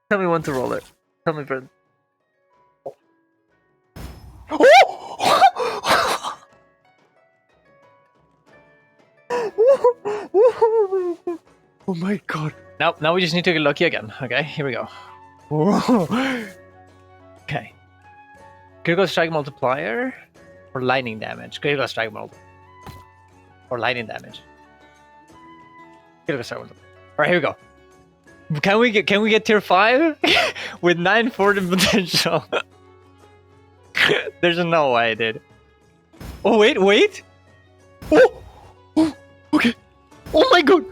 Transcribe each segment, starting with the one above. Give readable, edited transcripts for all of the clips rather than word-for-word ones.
Tell me when to roll it. Tell me, Brent. Oh my god. Now we just need to get lucky again. Okay, here we go. Okay. Critical strike multiplier or lightning damage? Critical strike multiplier. Or lightning damage. Critical strike multiplier. Alright, here we go. Can we get tier 5 with 9 fortune potential? There's no way, dude. Oh wait. Oh, okay. Oh my god.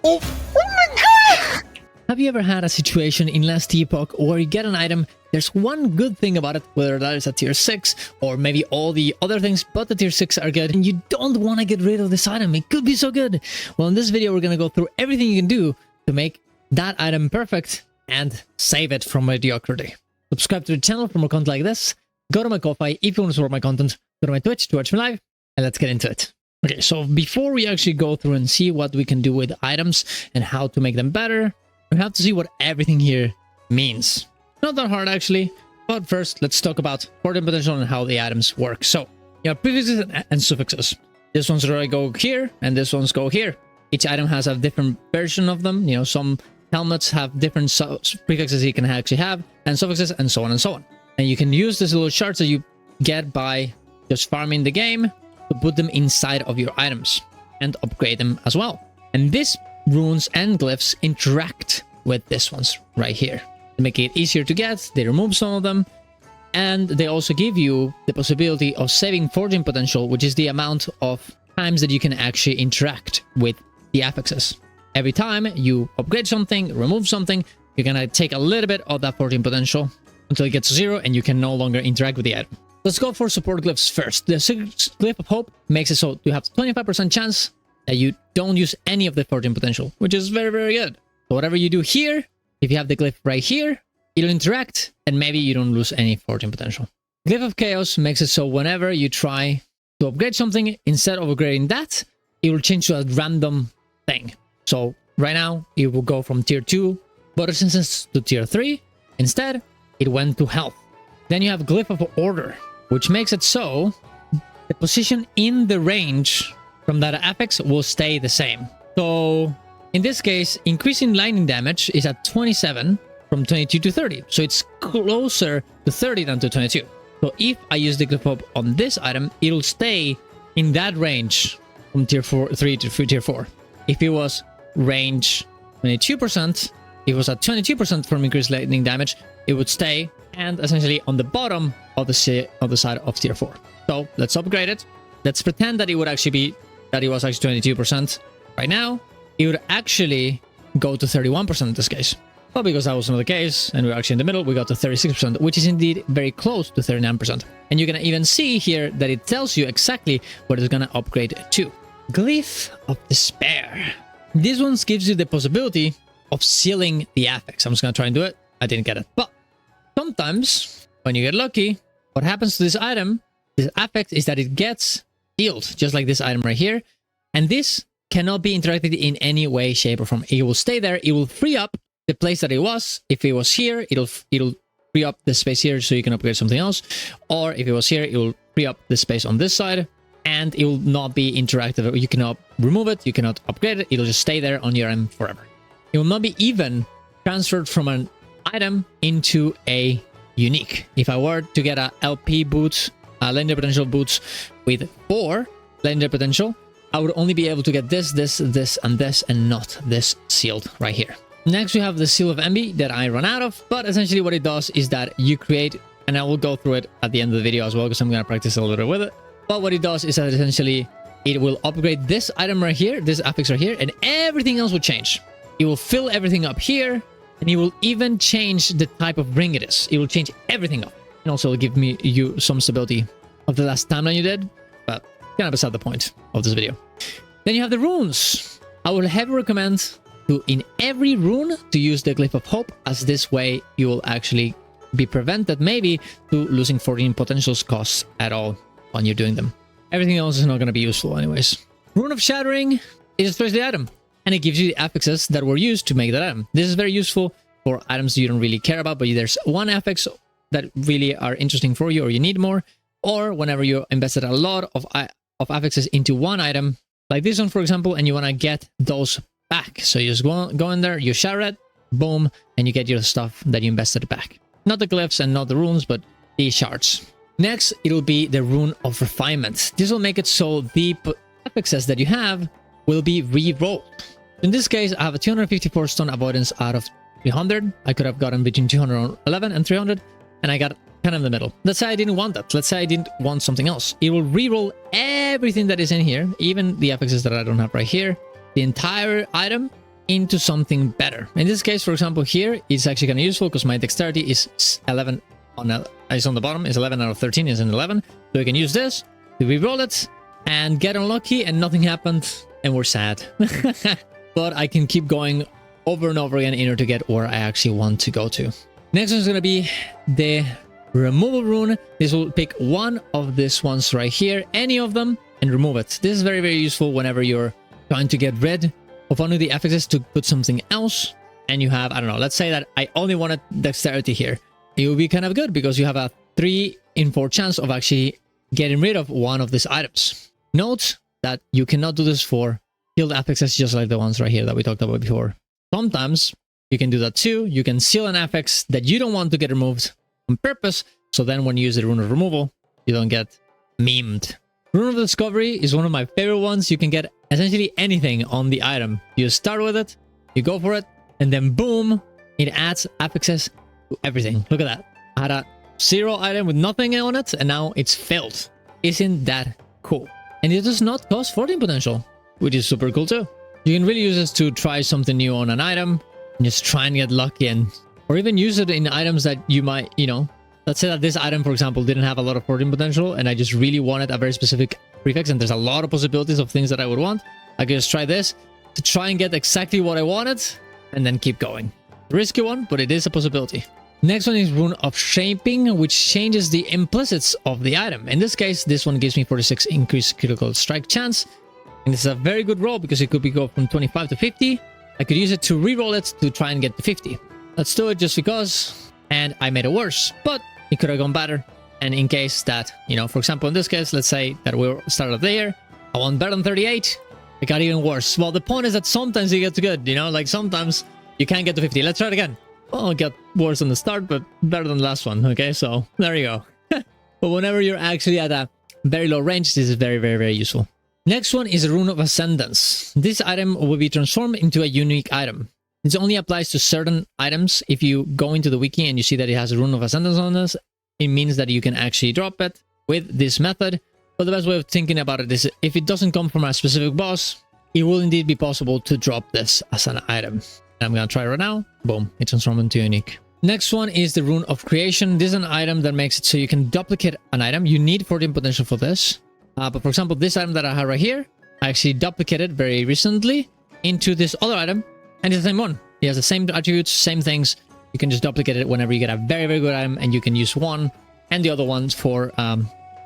Oh my god. Have you ever had a situation in last Epoch where you get an item, there's one good thing about it, whether that is a tier 6 or maybe all the other things, but the tier 6 are good, and you don't want to get rid of this item. It could be so good. Well, in this video, we're going to go through everything you can do to make that item perfect and save it from mediocrity. Subscribe to the channel for more content like this. Go to my Ko-Fi if you want to support my content. Go to my Twitch to watch me live, and let's get into it. Okay, so before we actually go through and see what we can do with items and how to make them better, we have to see what everything here means. Not that hard actually, but first let's talk about fortune potential and how the items work. So you have prefixes and suffixes. This one's gonna go here and this one's go here. Each item has a different version of them. You know, some helmets have different prefixes you can actually have and suffixes and so on and so on. And you can use these little shards that you get by just farming the game to put them inside of your items and upgrade them as well. And these runes and glyphs interact with these ones right here to make it easier to get. They remove some of them, and they also give you the possibility of saving fortune potential, which is the amount of times that you can actually interact with the affixes. Every time you upgrade something, remove something, you're gonna take a little bit of that fortune potential until it gets to 0 and you can no longer interact with the item. Let's go for support glyphs first. The glyph of hope makes it so you have 25% chance that you don't use any of the fortune potential, which is very, very good. So whatever you do here, if you have the glyph right here, it'll interact and maybe you don't lose any fortune potential. Glyph of chaos makes it so whenever you try to upgrade something, instead of upgrading that, it will change to a random thing. So right now, it will go from tier 2 butter resistance to tier 3. Instead, it went to health. Then you have glyph of order, which makes it so the position in the range from that affix will stay the same. So in this case, increasing lightning damage is at 27 from 22 to 30. So it's closer to 30 than to 22. So if I use the glyph hope on this item, it'll stay in that range from tier 3 to tier 4. If it was range 22%, if it was at 22% from increased lightning damage, it would stay and essentially on the bottom of the side of tier 4. So let's upgrade it. Let's pretend that it would actually be that it was actually 22%. Right now, it would actually go to 31% in this case. But because that was not the case, and we're actually in the middle, we got to 36%, which is indeed very close to 39%. And you can even see here that it tells you exactly what it's going to upgrade to. Glyph of Despair. This one gives you the possibility of sealing the affix. I'm just going to try and do it. I didn't get it. But sometimes, when you get lucky, what happens to this item, this affix, is that it gets sealed, just like this item right here. And this cannot be interacted in any way, shape, or form. It will stay there. It will free up the place that it was. If it was here, it'll free up the space here so you can upgrade something else. Or if it was here, it will free up the space on this side. And it will not be interactive. You cannot remove it. You cannot upgrade it. It'll just stay there on your end forever. It will not be even transferred from an item into a unique. If I were to get a LP boot, a legendary potential boots with 4 legendary potential, I would only be able to get this, and not this sealed right here. Next, we have the Seal of Envy that I run out of, but essentially what it does is that you create, and I will go through it at the end of the video as well, because I'm going to practice a little bit with it. But what it does is that essentially it will upgrade this item right here, this affix right here, and everything else will change. It will fill everything up here, and it will even change the type of ring it is. It will change everything up. And also give you some stability of the last timeline you did, but kind of beside the point of this video. Then you have the runes. I would heavily recommend to, in every rune, to use the Glyph of Hope, as this way you will actually be prevented maybe to losing 14 potentials costs at all when you're doing them. Everything else is not going to be useful anyways. Rune of Shattering is especially the item, and it gives you the affixes that were used to make that item. This is very useful for items you don't really care about, but there's one affix that really are interesting for you or you need more, or whenever you invested a lot of affixes into one item, like this one, for example, and you want to get those back. So you just go in there, you share it, boom, and you get your stuff that you invested back. Not the glyphs and not the runes, but the shards. Next, it'll be the rune of refinement. This will make it so the affixes that you have will be re-rolled. In this case, I have a 254 stone avoidance out of 300. I could have gotten between 211 and 300, and I got kind of in the middle. Let's say I didn't want that. Let's say I didn't want something else. It will re-roll everything that is in here, even the affixes that I don't have right here, the entire item into something better. In this case, for example, here, it's actually kind of useful because my dexterity is 11 is on the bottom, is 11 out of 13, is an 11. So we can use this to re-roll it and get unlucky and nothing happened and we're sad. But I can keep going over and over again in order to get where I actually want to go to. Next one is going to be the removal rune. This will pick one of these ones right here, any of them, and remove it. This is very, very useful whenever you're trying to get rid of one of the affixes to put something else. And you have, I don't know, let's say that I only wanted dexterity here. It will be kind of good because you have a 3 in 4 chance of actually getting rid of one of these items. Note that you cannot do this for healed affixes just like the ones right here that we talked about before. Sometimes you can do that too. You can seal an affix that you don't want to get removed on purpose, so then when you use the rune of removal, you don't get memed. Rune of discovery is one of my favorite ones. You can get essentially anything on the item. You start with it, you go for it, and then boom, it adds affixes to everything. Look at that. I had a 0 item with nothing on it, and now it's filled. Isn't that cool? And it does not cost 14 potential, which is super cool too. You can really use this to try something new on an item and just try and get lucky, and or even use it in items that you might, you know, let's say that this item, for example, didn't have a lot of 14 potential and I just really wanted a very specific prefix, and there's a lot of possibilities of things that I would want. I could just try this to try and get exactly what I wanted and then keep going. Risky one, but it is a possibility. Next one is Rune of Shaping, which changes the implicits of the item. In this case, this one gives me 46 increased critical strike chance. And this is a very good roll because it could be go from 25 to 50. I could use it to re-roll it to try and get to 50. Let's do it just because. And I made it worse, but it could have gone better. And in case that, you know, for example, in this case, let's say that we started there. I want better than 38. It got even worse. Well, the point is that sometimes you get to good, you know, like sometimes you can't get to 50. Let's try it again. Well, it got worse on the start, but better than the last one. Okay, so there you go. But whenever you're actually at a very low range, this is very, very, very useful. Next one is a Rune of Ascendance. This item will be transformed into a unique item. This only applies to certain items. If you go into the wiki and you see that it has a Rune of Ascendance on this, it means that you can actually drop it with this method. But the best way of thinking about it is if it doesn't come from a specific boss, it will indeed be possible to drop this as an item. I'm going to try it right now. Boom, it transformed into unique. Next one is the Rune of Creation. This is an item that makes it so you can duplicate an item. You need 14 potential for this. But for example, this item that I have right here, I actually duplicated very recently into this other item. And it's the same one. It has the same attributes, same things. You can just duplicate it whenever you get a very, very good item, and you can use one and the other ones for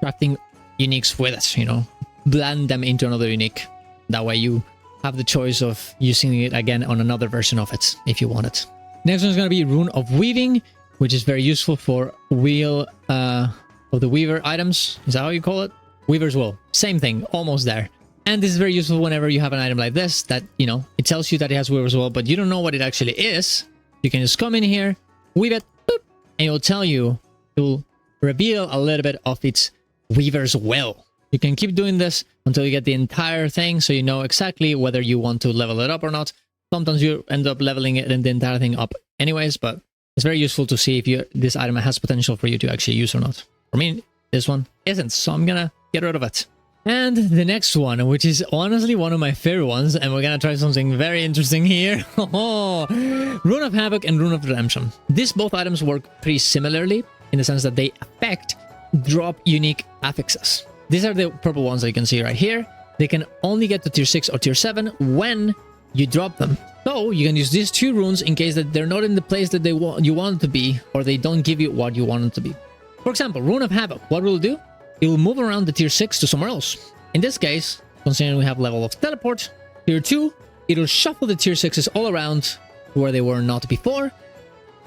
crafting uniques with it, you know, blend them into another unique. That way you have the choice of using it again on another version of it if you want it. Next one is going to be Rune of Weaving, which is very useful for wheel of the weaver items. Is that how you call it? Weaver's Wool. Same thing, almost there. And this is very useful whenever you have an item like this that, you know, it tells you that it has Weaver's Wool, but you don't know what it actually is. You can just come in here, weave it, boop, and it'll tell you, it will reveal a little bit of its Weaver's Will. You can keep doing this until you get the entire thing, so you know exactly whether you want to level it up or not. Sometimes you end up leveling it and the entire thing up anyways, but it's very useful to see if this item has potential for you to actually use or not. For me, this one isn't, so I'm gonna get rid of it. And the next one, which is honestly one of my favorite ones, and we're gonna try something very interesting here. Rune of Havoc and Rune of Redemption. These both items work pretty similarly in the sense that they affect drop unique affixes. These are the purple ones that you can see right here. They can only get to tier 6 or tier 7 when you drop them. So you can use these two runes in case that they're not in the place that you want it to be, or they don't give you what you want them to be. For example, Rune of Havoc, what will it do? It will move around the tier 6 to somewhere else. In this case, considering we have level of teleport, tier 2, it'll shuffle the tier 6s all around to where they were not before.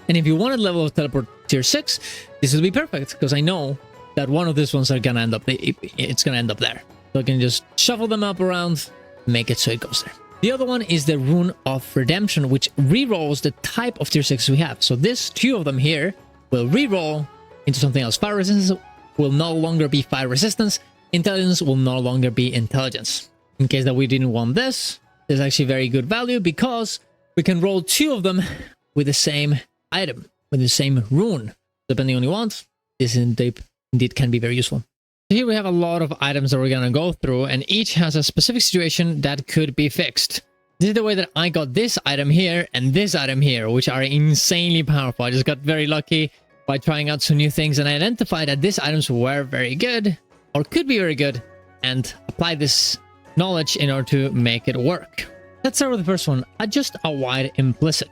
And if you wanted level of teleport tier 6, this will be perfect, because I know that one of these ones are gonna end up, it's gonna end up there. So I can just shuffle them up around, make it so it goes there. The other one is the Rune of Redemption, which rerolls the type of tier 6 we have. So this 2 of them here will reroll into something else. Fire resistance will no longer be fire resistance. Intelligence will no longer be intelligence. In case that we didn't want this, there's actually very good value because we can roll 2 of them with the same item, with the same rune. Depending on what you want, this indeed can be very useful. So here we have a lot of items that we're going to go through, and each has a specific situation that could be fixed. This is the way that I got this item here and this item here, which are insanely powerful. I just got very lucky by trying out some new things and I identified that these items were very good, or could be very good, and applied this knowledge in order to make it work. Let's start with the first one, Adjust a Wide Implicit.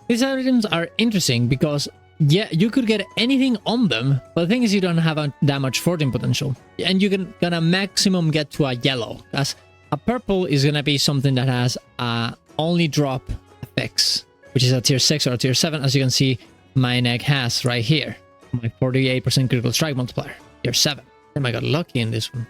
These items are interesting because, yeah, you could get anything on them, but the thing is you don't have that much fortune potential. And you're gonna maximum get to a yellow, as a purple is gonna be something that has a only drop affix, which is a tier 6 or a tier 7, as you can see my neck has right here. My 48% critical strike multiplier, tier 7. Damn, I got lucky in this one.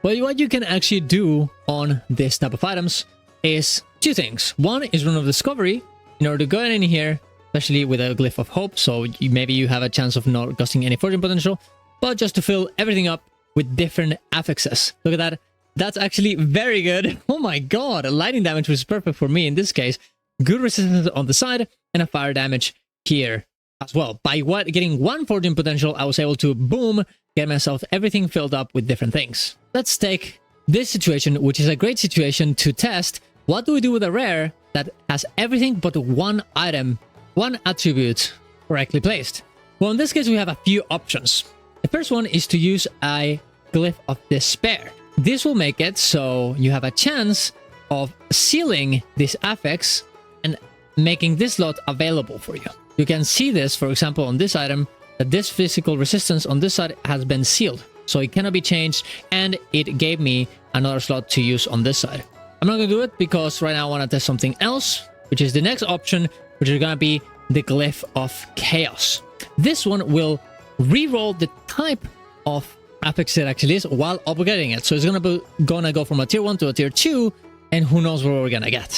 Well, what you can actually do on this type of items is 2 things. One is Rune of Discovery, in order to go in here, especially with a Glyph of Hope, so maybe you have a chance of not costing any fortune potential, but just to fill everything up with different affixes. Look at that. That's actually very good. Oh my god, lightning damage was perfect for me in this case. Good resistance on the side, and a fire damage here as well. By getting 1 fortune potential, I was able to, boom, get myself everything filled up with different things. Let's take this situation, which is a great situation to test. What do we do with a rare that has everything but 1 item, 1 attribute correctly placed? Well, in this case, we have a few options. The first one is to use a Glyph of Despair. This will make it so you have a chance of sealing this affix and making this slot available for you. You can see this, for example, on this item, that this physical resistance on this side has been sealed. So it cannot be changed, and it gave me another slot to use on this side. I'm not going to do it because right now I want to test something else, which is the next option, which is going to be the Glyph of Chaos. This one will re-roll the type of affix it actually is while upgrading it. So it's gonna go from a tier 1 to a tier 2, and who knows what we're gonna get.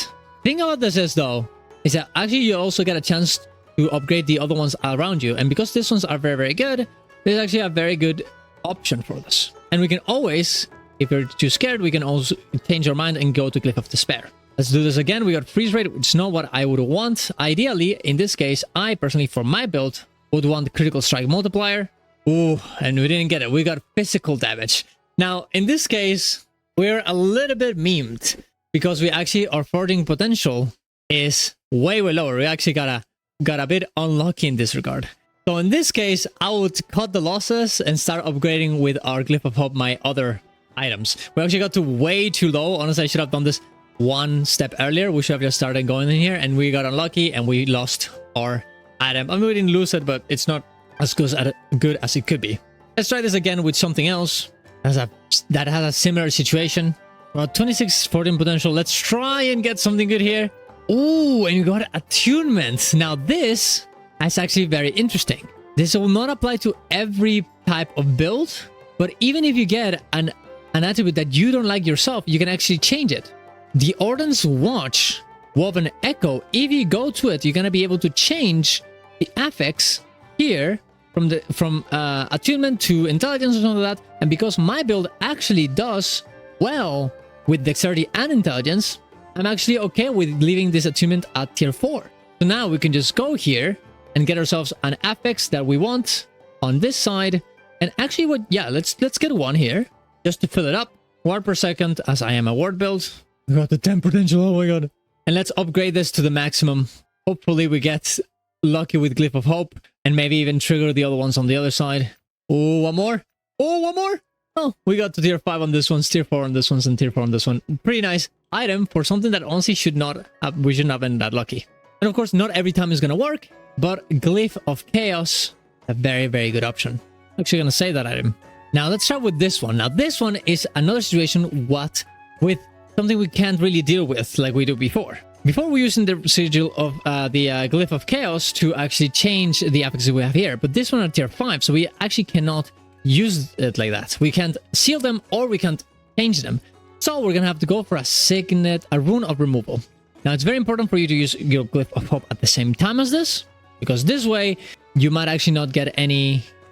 The thing about this is, though, is that actually you also get a chance to upgrade the other ones around you. And because these ones are very, very good, there's actually a very good option for this. And we can always, if you're too scared, we can also change our mind and go to Glyph of Despair. Let's do this again. We got freeze rate, which is not what I would want. Ideally, in this case, I personally, for my build, would want critical strike multiplier. Ooh, and we didn't get it. We got physical damage. Now, in this case, we're a little bit memed because we actually, our forging potential is way, way lower. We actually got a bit unlucky in this regard. So in this case, I would cut the losses and start upgrading with our Glyph of Hope my other items. We actually got to way too low. Honestly, I should have done this 1 step earlier. We should have just started going in here, and we got unlucky and we lost our item. I mean, we didn't lose it, but it's not as good as it could be. Let's try this again with something else that has a similar situation. Well, 26 fortune potential. Let's try and get something good here. Ooh, and you got attunement. Now this is actually very interesting. This will not apply to every type of build, but even if you get an attribute that you don't like yourself, you can actually change it. The Orden's Watch, Woven Echo, if you go to it, you're going to be able to change the affix here from attunement to intelligence or something like that. And because my build actually does well with dexterity and intelligence, I'm actually okay with leaving this attunement at tier 4. So now we can just go here and get ourselves an affix that we want on this side. And actually, let's get 1 here just to fill it up. Ward per second, as I am a ward build. We got the 10 potential. Oh my god! And let's upgrade this to the maximum. Hopefully, we get lucky with Glyph of Hope and maybe even trigger the other ones on the other side. Oh, 1 more. Oh, 1 more. Oh, we got to tier 5 on this one, tier 4 on this one, and tier 4 on this one. Pretty nice item for something that honestly we shouldn't have been that lucky. And of course, not every time is going to work, but Glyph of Chaos, a very, very good option. I'm actually going to save that item. Now, let's start with this one. Now, this one is another situation with something we can't really deal with like we do before. Before we're using the sigil of the Glyph of Chaos to actually change the affixes we have here, but this one at tier 5, so we actually cannot use it like that. We can't seal them or we can't change them. So we're gonna have to go for a signet, a rune of removal. Now it's very important for you to use your Glyph of Hope at the same time as this, because this way you might actually not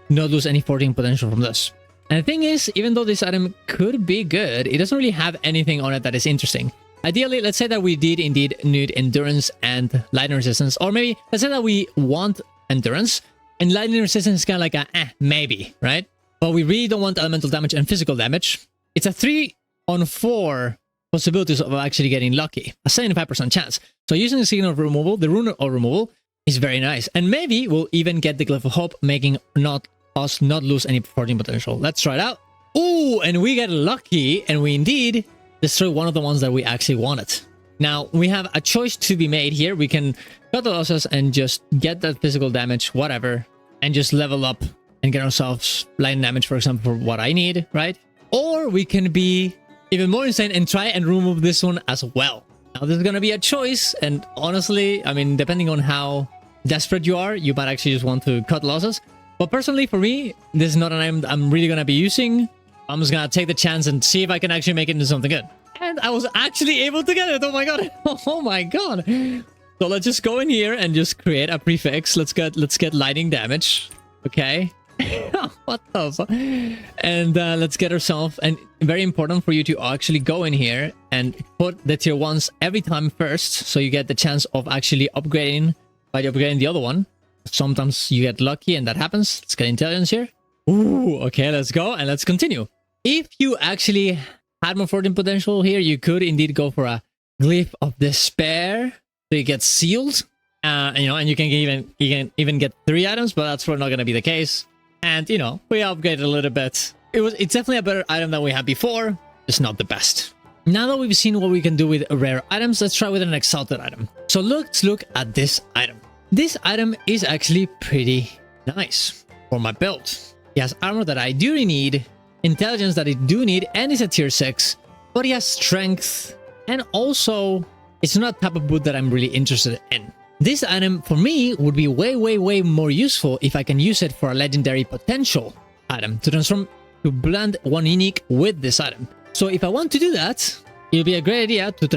lose any 14 potential from this. And the thing is, even though this item could be good, it doesn't really have anything on it that is interesting. Ideally, let's say that we did indeed need endurance and lightning resistance, or maybe let's say that we want endurance and lightning resistance is kind of like a maybe, right? But we really don't want elemental damage and physical damage. It's a 3 on 4 possibilities of actually getting lucky, a 75% chance. So using the signal of removal, the rune of removal, is very nice. And maybe we'll even get the Glyph of Hope, making us not lose any 14 potential. Let's try it out. Ooh, and we get lucky, and we indeed destroy one of the ones that we actually wanted. Now, we have a choice to be made here. We can cut the losses and just get that physical damage, whatever, and just level up and get ourselves lightning damage, for example, for what I need, right? Or we can be even more insane and try and remove this one as well. Now, this is going to be a choice, and honestly, I mean, depending on how desperate you are, you might actually just want to cut losses. But personally, for me, this is not an item I'm really going to be using. I'm just going to take the chance and see if I can actually make it into something good. And I was actually able to get it. Oh my god. Oh my god. So let's just go in here and just create a prefix. Let's get lightning damage. Okay. What the fuck? And let's get ourselves, and very important for you to actually go in here and put the tier 1s every time first, so you get the chance of actually upgrading by upgrading the other one. Sometimes you get lucky and that happens. Let's get intelligence here. Ooh, okay, let's go and let's continue. If you actually had more 14 potential here, you could indeed go for a Glyph of Despair, so you get sealed. And you can even get 3 items, but that's not going to be the case. And we upgraded a little bit. It's definitely a better item than we had before. It's not the best. Now that we've seen what we can do with rare items, let's try with an exalted item. So let's look at this item. This item is actually pretty nice for my build. He has armor that I do need, intelligence that I do need, and it's a tier 6. But he has strength, and also it's not a type of boot that I'm really interested in. This item for me would be way more useful if I can use it for a legendary potential item to blend one unique with this item. So if I want to do that, it'll be a great idea to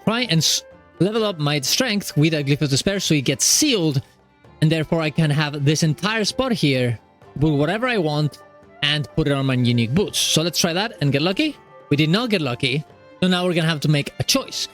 try and level up my strength with a Glyph of Despair so it gets sealed, and therefore I can have this entire spot here, put whatever I want, and put it on my unique boots. So let's try that and get lucky. We did not get lucky, so now we're gonna have to make a choice.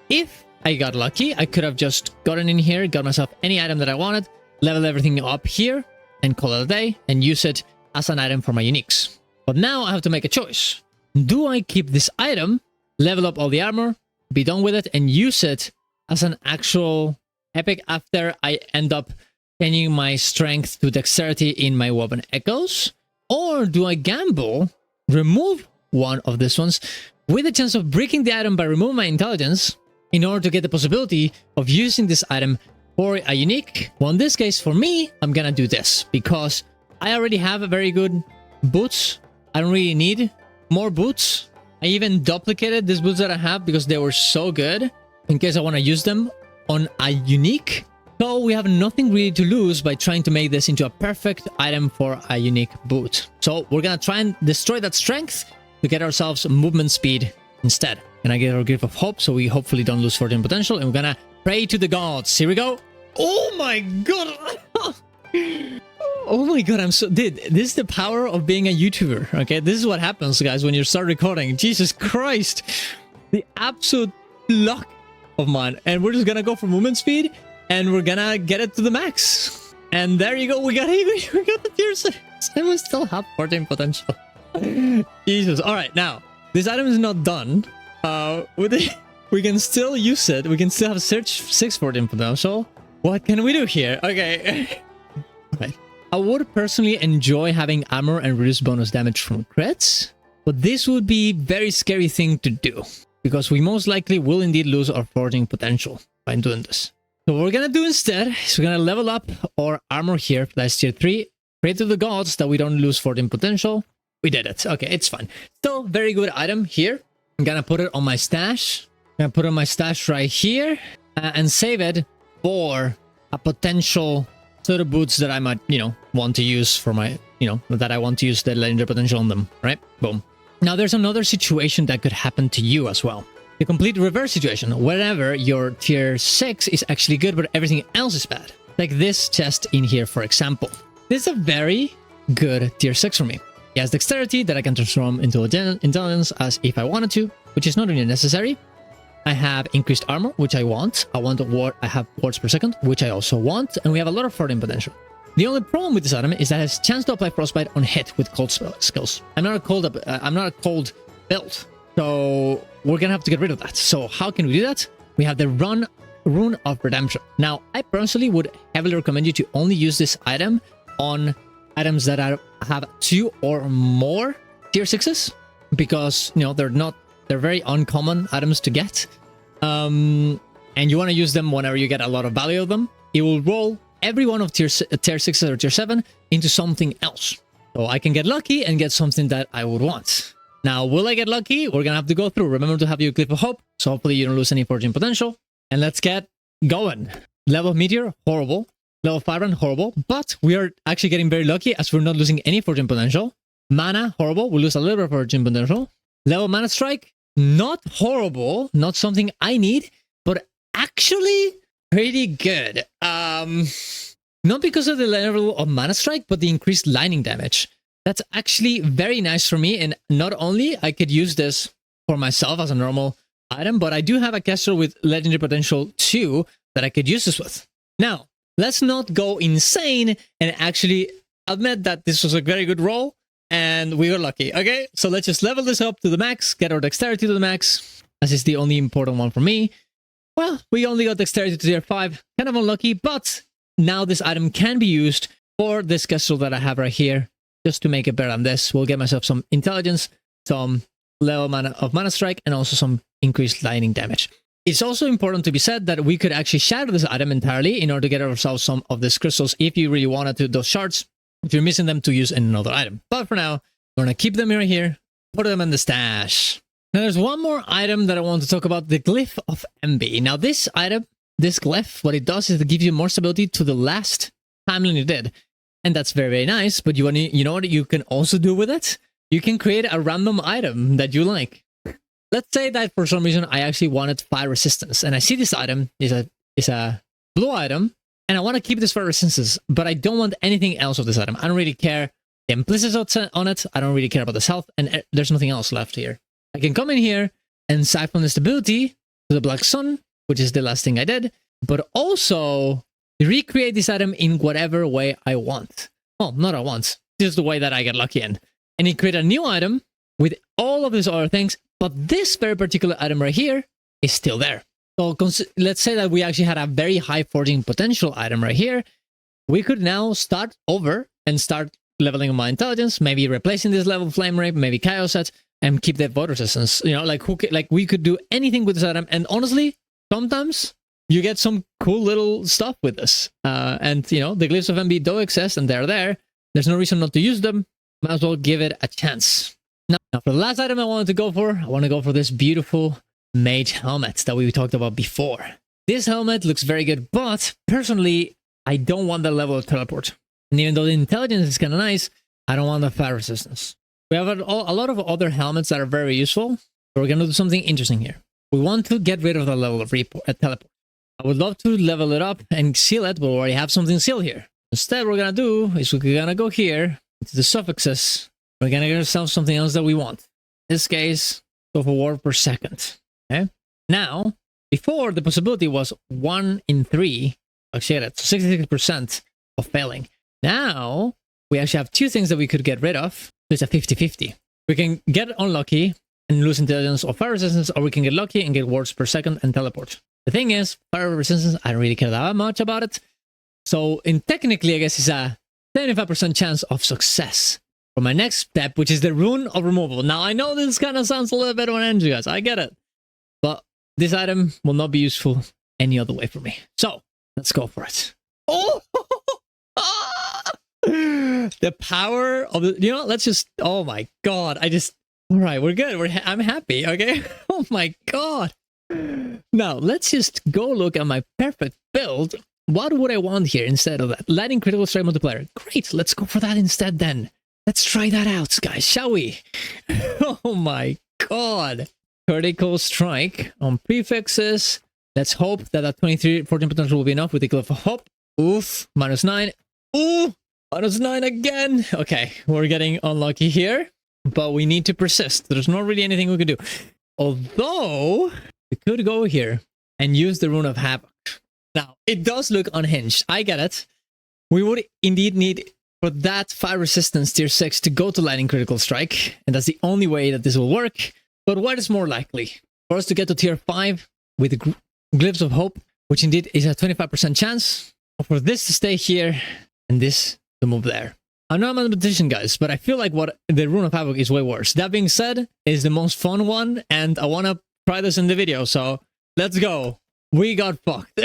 If I got lucky, I could have just gotten in here, got myself any item that I wanted, level everything up here, and call it a day, and use it as an item for my uniques. But now I have to make a choice. Do I keep this item, level up all the armor, be done with it, and use it as an actual epic after I end up changing my strength to dexterity in my weapon echoes? Or do I gamble, remove one of these ones, with a chance of breaking the item by removing my intelligence, in order to get the possibility of using this item for a unique? Well, in this case, for me, I'm gonna do this, because I already have a very good boots. I don't really need more boots. I even duplicated these boots that I have because they were so good, in case I want to use them on a unique. So we have nothing really to lose by trying to make this into a perfect item for a unique boot. So we're gonna try and destroy that strength to get ourselves movement speed instead. Gonna get our Glyph of Hope so we hopefully don't lose 14 potential, and we're gonna pray to the gods. Here we go. Oh my god. Oh my god, Dude, this is the power of being a YouTuber, okay? This is what happens, guys, when you start recording. Jesus Christ. The absolute luck of mine. And we're just gonna go for movement speed, and we're gonna get it to the max. And there you go, we got the tier 6. And we still have 14 potential. Jesus. Alright, now, this item is not done. We can still use it. We can still have search 6 14 potential. What can we do here? Okay. Okay. I would personally enjoy having armor and reduce bonus damage from crits, but this would be a very scary thing to do, because we most likely will indeed lose our 14 potential by doing this. So what we're gonna do instead is we're gonna level up our armor here. That's tier 3. Pray to the gods that we don't lose 14 potential. We did it. Okay, it's fine. Still very good item here. I'm gonna put it on my stash. I'm gonna put on my stash right here and save it for a potential sort of boots that I might, want to use for my, that I want to use the legendary potential on them, right? Boom. Now there's another situation that could happen to you as well. The complete reverse situation, whenever your tier 6 is actually good, but everything else is bad. Like this chest in here, for example. This is a very good tier 6 for me. It has dexterity that I can transform into intelligence as if I wanted to, which is not really necessary. I have increased armor, which I want. I have wards per second, which I also want. And we have a lot of floating potential. The only problem with this item is that it has chance to apply frostbite on hit with cold skills. I'm not a cold build, so we're gonna have to get rid of that. So how can we do that? We have the Rune of Redemption. Now, I personally would heavily recommend you to only use this item on items that have 2 or more tier 6s, because they're very uncommon items to get. And you want to use them whenever you get a lot of value of them. It will roll every one of tier 6 or tier 7 into something else. So I can get lucky and get something that I would want. Now, will I get lucky? We're going to have to go through. Remember to have your Glyph of Hope, so hopefully you don't lose any fortune potential. And let's get going. Level of Meteor, horrible. Level of Firebrand, horrible. But we are actually getting very lucky as we're not losing any fortune potential. Mana, horrible. We lose a little bit of fortune potential. Level Mana Strike, not horrible. Not something I need, but actually pretty good. Not because of the level of Mana Strike, but the increased lightning damage. That's actually very nice for me. And not only I could use this for myself as a normal item, but I do have a caster with legendary potential too that I could use this with. Now, let's not go insane and actually admit that this was a very good roll and we were lucky. Okay, so let's just level this up to the max, get our dexterity to the max. This is the only important one for me. Well, we only got dexterity to tier 5, kind of unlucky, but now this item can be used for this castle that I have right here, just to make it better than this. We'll get myself some intelligence, some level of mana strike, and also some increased lightning damage. It's also important to be said that we could actually shatter this item entirely in order to get ourselves some of these crystals if you really wanted to, those shards, if you're missing them, to use in another item. But for now, we're going to keep them right here, put them in the stash. Now there's one more item that I want to talk about, the Glyph of Envy. Now this item, this glyph, what it does is it gives you more stability to the last timeline you did. And that's very, very nice. But you know what you can also do with it? You can create a random item that you like. Let's say that for some reason I actually wanted fire resistance, and I see this item is a blue item, and I want to keep this fire resistance, but I don't want anything else of this item. I don't really care the implicits on it. I don't really care about the health, and there's nothing else left here. I can come in here and siphon the stability to the Black Sun, which is the last thing I did, but also recreate this item in whatever way I want. Well, not at once. This is the way that I get lucky in. And you create a new item with all of these other things, but this very particular item right here is still there. So let's say that we actually had a very high forging potential item right here. We could now start over and start leveling my intelligence, maybe replacing this level flame rate, maybe chaos set, and keep that vote resistance. You know, like we could do anything with this item. And honestly, sometimes you get some cool little stuff with this. And you know, the Glyphs of Envy do exist, and they're there. There's no reason not to use them. Might as well give it a chance. Now for the last item I wanted to go for, I want to go for this beautiful mage helmet that we talked about before. This helmet looks very good, but personally, I don't want that level of teleport. And even though the intelligence is kind of nice, I don't want the fire resistance. We have a lot of other helmets that are very useful, so we're going to do something interesting here. We want to get rid of the level of teleport. I would love to level it up and seal it, but we already have something sealed here. Instead, what we're going to do is we're going to go here to the suffixes. We're going to get ourselves something else that we want. In this case, go for ward per second. Okay. Now, before the possibility was 1 in 3, actually that's 66% of failing. Now, we actually have two things that we could get rid of. So it's a 50-50. We can get unlucky and lose intelligence or fire resistance, or we can get lucky and get wards per second and teleport. The thing is, fire resistance, I don't really care that much about it. So, technically, I guess it's a 75% chance of success for my next step, which is the Rune of Removal. Now, I know this kind of sounds a little bit on end, guys. I get it. But this item will not be useful any other way for me. So, let's go for it. Oh! The power of the... You know, let's just... Oh my god. All right, we're good. I'm happy, okay? Oh my god. Now, let's just go look at my perfect build. What would I want here instead of that? Lightning critical strike multiplier. Great, let's go for that instead then. Let's try that out, guys, shall we? Oh my god. Critical strike on prefixes. Let's hope that that 23 14 potential will be enough with the Glyph of Hope. Oof, -9. Ooh, -9 again. Okay, we're getting unlucky here, but we need to persist. There's not really anything we can do. Although, we could go here and use the Rune of Havoc. Now, it does look unhinged. I get it. We would indeed need for that fire resistance tier 6 to go to lightning critical strike, and that's the only way that this will work. But what is more likely? For us to get to tier 5 with the Glyphs of Hope, which indeed is a 25% chance, or for this to stay here and this to move there. I know I'm a mathematician, guys, but I feel like what the Rune of Havoc is way worse. That being said, is the most fun one, and I want to try this in the video, so let's go. We got fucked.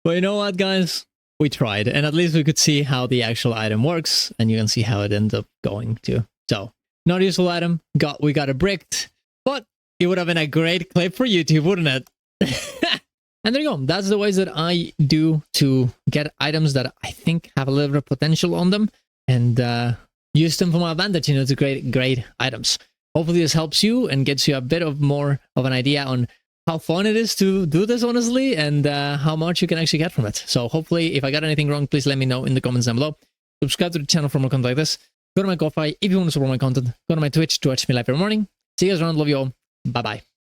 But you know what, guys? We tried, and at least we could see how the actual item works, and you can see how it ends up going too. So, not a useful item. We got it bricked, but it would have been a great clip for YouTube, wouldn't it? And there you go. That's the ways that I do to get items that I think have a little bit of potential on them, and use them for my advantage, you know, to create great items. Hopefully this helps you and gets you a bit of more of an idea on how fun it is to do this, honestly, and how much you can actually get from it. So hopefully, if I got anything wrong, please let me know in the comments down below. Subscribe to the channel for more content like this. Go to my Ko-Fi if you want to support my content. Go to my Twitch to watch me live every morning. See you guys around. Love you all. Bye-bye.